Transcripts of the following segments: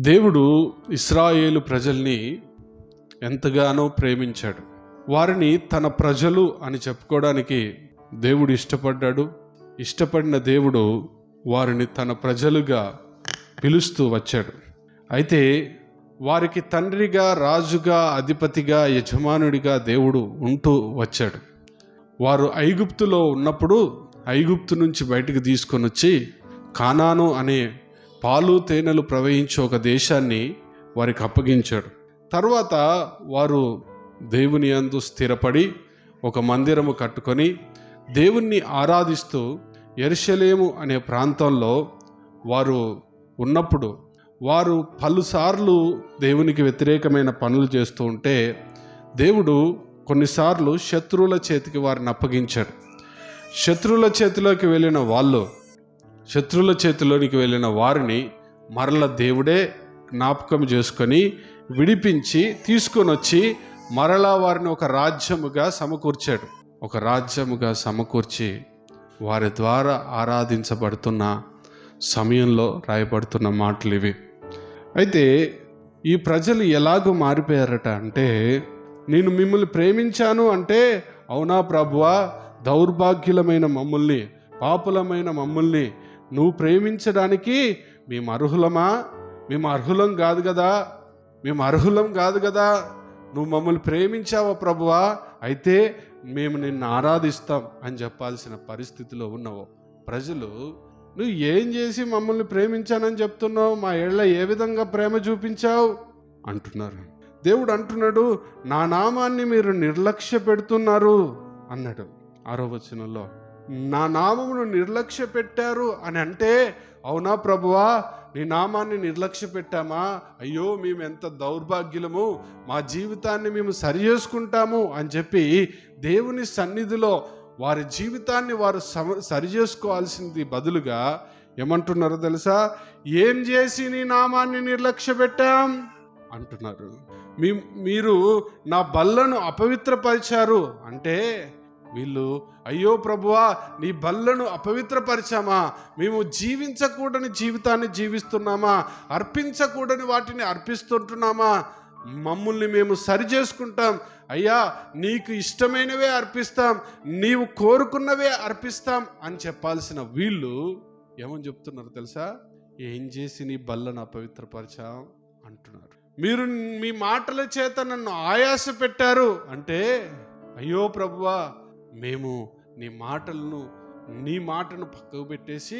దేవుడు ఇశ్రాయేలు ప్రజల్ని ఎంతగానో ప్రేమించాడు. వారిని తన ప్రజలు అని చెప్పుకోవడానికి దేవుడు ఇష్టపడ్డాడు. ఇష్టపడిన దేవుడు వారిని తన ప్రజలుగా పిలుస్తూ వచ్చాడు. అయితే వారికి తండ్రిగా, రాజుగా, అధిపతిగా, యజమానుడిగా దేవుడు ఉంటూ వచ్చాడు. వారు ఐగుప్తులో ఉన్నప్పుడు ఐగుప్తు నుంచి బయటకు తీసుకొని వచ్చి కానాను అనే పాలు తేనెలు ప్రవహించే ఒక దేశాన్ని వారికి అప్పగించాడు. తర్వాత వారు దేవుని యందు స్థిరపడి ఒక మందిరము కట్టుకొని దేవుణ్ణి ఆరాధిస్తూ యెరూషలేము అనే ప్రాంతంలో వారు ఉన్నప్పుడు వారు పలుసార్లు దేవునికి వ్యతిరేకమైన పనులు చేస్తూ ఉంటే దేవుడు కొన్నిసార్లు శత్రువుల చేతికి వారిని అప్పగించాడు. శత్రువుల చేతిలోనికి వెళ్ళిన వారిని మరల దేవుడే జ్ఞాపకం చేసుకొని విడిపించి తీసుకొని వచ్చి మరలా వారిని ఒక రాజ్యముగా సమకూర్చి వారి ద్వారా ఆరాధించబడుతున్న సమయంలో రాయబడుతున్న మాటలు ఇవి. అయితే ఈ ప్రజలు ఎలాగో మారిపోయారట అంటే, నేను మిమ్మల్ని ప్రేమించాను అంటే, అవునా ప్రభువా, దౌర్భాగ్యులమైన మమ్మల్ని, పాపులమైన మమ్మల్ని నువ్వు ప్రేమించడానికి మేము అర్హులమా? మేము అర్హులం కాదు కదా. నువ్వు మమ్మల్ని ప్రేమించావా ప్రభువా, అయితే మేము నిన్ను ఆరాధిస్తాం అని చెప్పాల్సిన పరిస్థితిలో ఉన్నావు. ప్రజలు, నువ్వు ఏం చేసి మమ్మల్ని ప్రేమించానని చెప్తున్నావు? మా ఏళ్ళ ఏ విధంగా ప్రేమ చూపించావు అంటున్నారు. దేవుడు అంటున్నాడు, నా నామాన్ని మీరు నిర్లక్ష్య పెడుతున్నారు అన్నాడు 6వ వచనంలో. నా నామమును నిర్లక్ష్య పెట్టారు అని అంటే, అవునా ప్రభువా, నీ నామాన్ని నిర్లక్ష్య పెట్టామా? అయ్యో, మేము ఎంత దౌర్భాగ్యులము, మా జీవితాన్ని మేము సరి చేసుకుంటాము అని చెప్పి దేవుని సన్నిధిలో వారి జీవితాన్ని వారు సరి చేసుకోవాల్సింది బదులుగా ఏమంటున్నారో తెలుసా? ఏం చేసి నీ నామాన్ని నిర్లక్ష్య పెట్టాం అంటున్నారు. మీరు నా బల్లను అపవిత్రపరిచారు అంటే వీళ్ళు, అయ్యో ప్రభువా, నీ బల్లను అపవిత్రపరిచామా? మేము జీవించకూడని జీవితాన్ని జీవిస్తున్నామా? అర్పించకూడని వాటిని అర్పిస్తుంటున్నామా? మమ్మల్ని మేము సరి చేసుకుంటాం అయ్యా, నీకు ఇష్టమైనవే అర్పిస్తాం, నీవు కోరుకున్నవే అర్పిస్తాం అని చెప్పాల్సిన వీళ్ళు ఏమని చెప్తున్నారు తెలుసా? ఏం చేసి నీ బల్లను అపవిత్రపరిచాం అంటున్నారు. మీరు మీ మాటల చేత నన్ను ఆయాస పెట్టారు అంటే, అయ్యో ప్రభువా, మేము నీ మాటను పక్కకు పెట్టేసి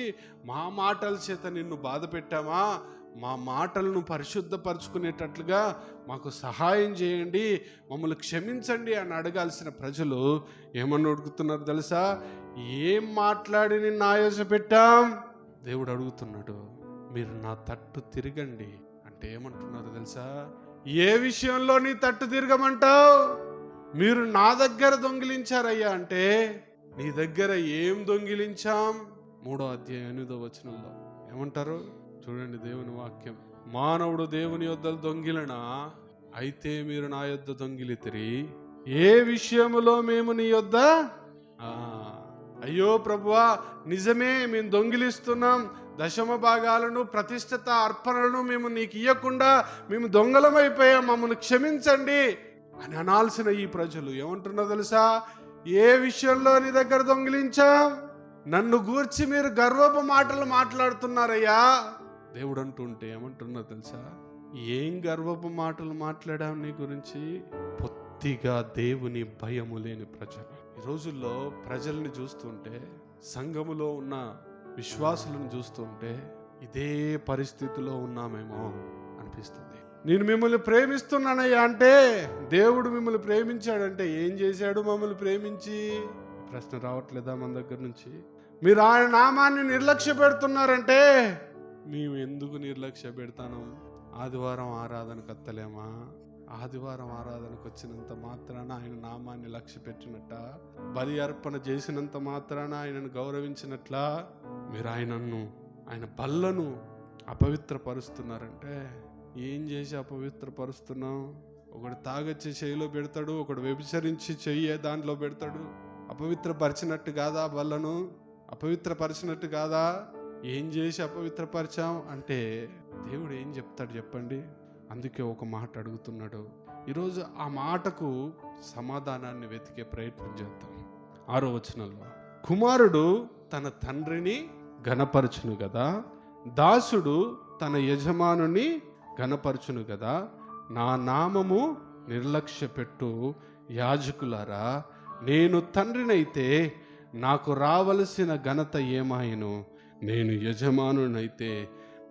మా మాటల చేత నిన్ను బాధ పెట్టామా? మా మాటలను పరిశుద్ధపరచుకునేటట్లుగా మాకు సహాయం చేయండి, మమ్మల్ని క్షమించండి అని అడగాల్సిన ప్రజలు ఏమని అడుగుతున్నారు తెలుసా? ఏం మాట్లాడి నిన్ను ఆయాస పెట్టాం? దేవుడు అడుగుతున్నాడు, మీరు నా తట్టు తిరగండి అంటే ఏమంటున్నారు తెలుసా? ఏ విషయంలో నీ తట్టు తిరగమంటావు? మీరు నా దగ్గర దొంగిలించారయ్యా అంటే, నీ దగ్గర ఏం దొంగిలించాం? 3వ అధ్యాయం 8వ వచనంలో ఏమంటారు చూడండి దేవుని వాక్యం. మానవుడు దేవుని యొద్ద దొంగిలనా? అయితే మీరు నా యొద్ద దొంగిలితిరి. ఏ విషయములో మేము నీ యొద్ద? అయ్యో ప్రభువా, నిజమే, మేము దొంగిలిస్తున్నాం. దశమ భాగాలను, ప్రతిష్ఠిత అర్పణలను మేము నీకు ఇయ్యకుండా మేము దొంగలమైపోయాం, మమ్మల్ని క్షమించండి అని అనాల్సిన ఈ ప్రజలు ఏమంటున్నారో తెలుసా? ఏ విషయంలో నీ దగ్గర దొంగిలించాం? నన్ను గూర్చి మీరు గర్వపు మాటలు మాట్లాడుతున్నారయ్యా. దేవుడు అంటుంటే ఏమంటున్నారో తెలుసా? ఏం గర్వపు మాటలు మాట్లాడాం నీ గురించి? పొత్తిగా దేవుని భయము లేని ప్రజలు. ఈ రోజుల్లో ప్రజల్ని చూస్తుంటే, సంఘములో ఉన్న విశ్వాసులను చూస్తుంటే ఇదే పరిస్థితిలో ఉన్నామేమో అనిపిస్తుంది. నేను మిమ్మల్ని ప్రేమిస్తున్నానయ్యా అంటే, దేవుడు మిమ్మల్ని ప్రేమించాడంటే ఏం చేశాడు మమ్మల్ని ప్రేమించి? ప్రశ్న రావట్లేదా మన దగ్గర నుంచి? మీరు ఆయన నామాన్ని నిర్లక్ష్య పెడుతున్నారంటే, మేము ఎందుకు నిర్లక్ష్య పెడతాను? ఆదివారం ఆరాధనకు వస్తలేమా? ఆదివారం ఆరాధనకు వచ్చినంత మాత్రాన ఆయన నామాన్ని లక్ష్య పెట్టినట్ట? బలి అర్పణ చేసినంత మాత్రాన ఆయనను గౌరవించినట్లా? మీరు ఆయన బల్లను అపవిత్రపరుస్తున్నారంటే ఏం చేసి అపవిత్రపరుస్తున్నాం? ఒకడు తాగొచ్చి చెయ్యిలో పెడతాడు, ఒకడు వ్యభిచరించి చెయ్యి దాంట్లో పెడతాడు. అపవిత్రపరిచినట్టు కాదా? బల్లను అపవిత్రపరిచినట్టు కాదా? ఏం చేసి అపవిత్రపరిచాం అంటే దేవుడు ఏం చెప్తాడు చెప్పండి? అందుకే ఒక మాట అడుగుతున్నాడు. ఈరోజు ఆ మాటకు సమాధానాన్ని వెతికే ప్రయత్నం చేద్దాం. 6వ వచనంలో, కుమారుడు తన తండ్రిని ఘనపరచును కదా, దాసుడు తన యజమానుని ఘనపరచును కదా. నా నామము నిర్లక్ష్య పెట్టు యాజకులారా, నేను తండ్రినైతే నాకు రావలసిన ఘనత ఏమాయను? నేను యజమానునైతే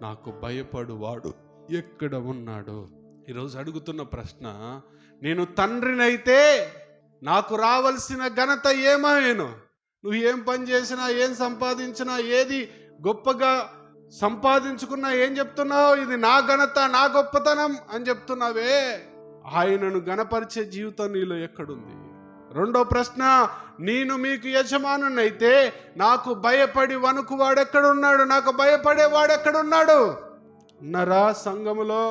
నాకు భయపడువాడు ఎక్కడ ఉన్నాడు? ఈరోజు అడుగుతున్న ప్రశ్న, నేను తండ్రినైతే నాకు రావలసిన ఘనత ఏమాయను? నువ్వు ఏం పని చేసినా, ఏం సంపాదించినా, ఏది గొప్పగా సంపాదించుకున్నా ఏం చెప్తున్నావు? ఇది నా ఘనత, నా గొప్పతనం అని చెప్తున్నావే. ఆయనను గణపరిచే జీవితం నీలో ఎక్కడుంది? రెండో ప్రశ్న, నేను మీకు యజమానునైతే నాకు భయపడి వణుకువాడెక్కడున్నాడు? నాకు భయపడేవాడెక్కడున్నాడు? ఉన్నారా? సంఘములో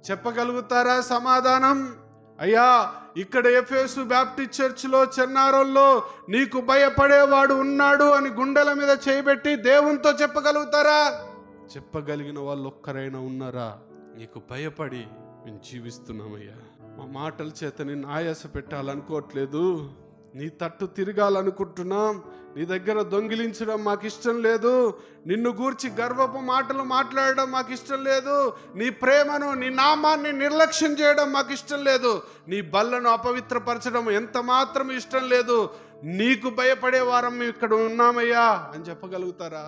చెప్పగలుగుతారా సమాధానం? అయ్యా, ఇక్కడ ఎఫెసు బ్యాప్టిస్ట్ చర్చిలో చెన్నారంలో నీకు భయపడేవాడు ఉన్నాడు అని గుండెల మీద చేయబెట్టి దేవునితో చెప్పగలుగుతారా? చెప్పగలిగిన వాళ్ళు ఒక్కరైనా ఉన్నారా? నీకు భయపడి మేము జీవిస్తున్నామయ్యా, మా మాటల చేత నిన్ను ఆయాస పెట్టాలనుకోవట్లేదు, నీ తట్టు తిరగాలనుకుంటున్నాం, నీ దగ్గర దొంగిలించడం మాకు ఇష్టం లేదు, నిన్ను గూర్చి గర్వపు మాటలు మాట్లాడడం మాకు ఇష్టం లేదు, నీ ప్రేమను, నీ నామాన్ని నిర్లక్ష్యం చేయడం మాకు ఇష్టం లేదు, నీ బల్లను అపవిత్రపరచడం ఎంత మాత్రం ఇష్టం లేదు, నీకు భయపడే వారం మేము ఇక్కడ ఉన్నామయ్యా అని చెప్పగలుగుతారా?